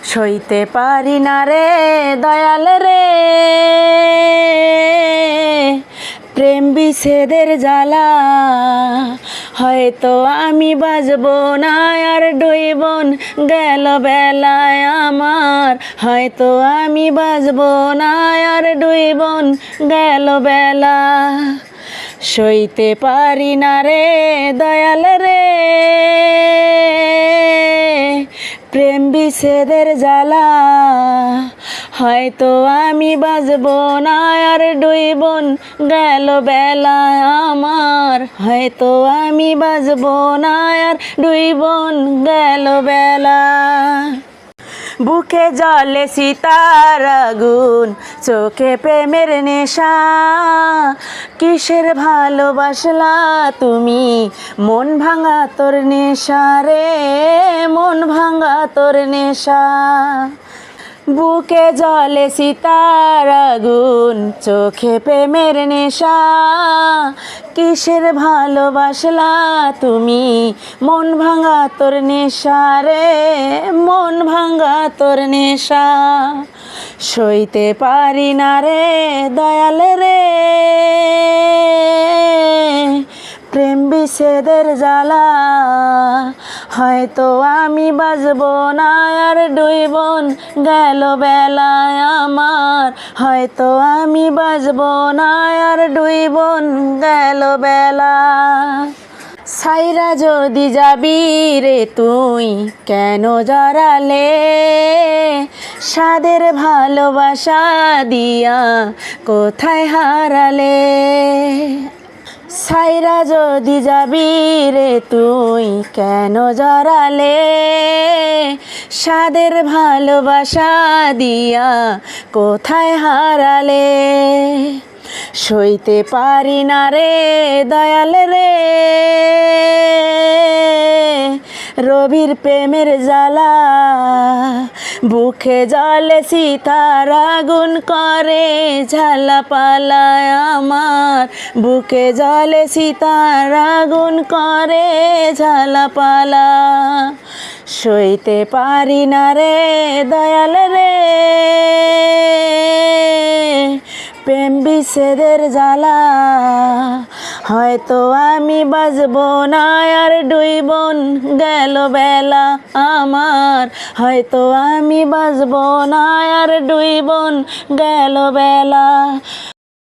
সইতে পারি না রে দয়াল রে প্রেম বিচ্ছেদের জ্বালা। হয়তো আমি বাজব না আর ডুইবন গেল বেলায় আমার। হয়তো আমি বাজব না আর ডুইবন গেল বেলা। সইতে পারি না রে দয়াল রে প্রেম বিচ্ছেদের জ্বালা। হয়তো আমি বাজব না আর ডুইবন গেল বেলায় আমার। হয়তো আমি বাজব না আর ডুইবন গেল বেলা। বুকে জলে সীতার আগুন, চোখে প্রেমের নেশা। কিসের ভালোবাসলা তুমি, মন ভাঙা তোর নেশা রে, মন ভাঙা তোর নেশা। বুকে জলে সীতার আগুন, চোখে প্রেমের নেশা। কিসের ভালোবাসলা তুমি, মন ভাঙা তোর নেশা রে, মন ভাঙা তোর নেশা। সইতে পারি না রে দয়াল রে প্রেম বিচ্ছেদের জ্বালা। হয়তো আমি বাজব না আর ডুইবন গেল বেলায় আমার। হয়তো আমি বাজব না আর ডুইবন গেল বেলা। সাইরা যদি যাবি রে তুই কেন জড়ালে, সাদের ভালোবাসা দিয়া কোথায় হারালে। সাইরা যদি যাবি রে তুই কেন জড়ালে, সাদের ভালোবাসা দিয়া কোথায় হারালে। সইতে পারি না রে দয়াল রে রবির প্রেমের জ্বালা। বুকে জলে সীতার আগুন করে ঝালাপালায় আমার। বুকে জলে সীতার আগুন করে ঝালাপালা। সইতে পারি না রে দয়াল রে প্রেম বিচ্ছেদের জ্বালা। হয়তো আমি বাজব না আর ডুইবন গেল বেলা আমার। হয়তো আমি বাজব না আর ডুইবন গেল বেলা।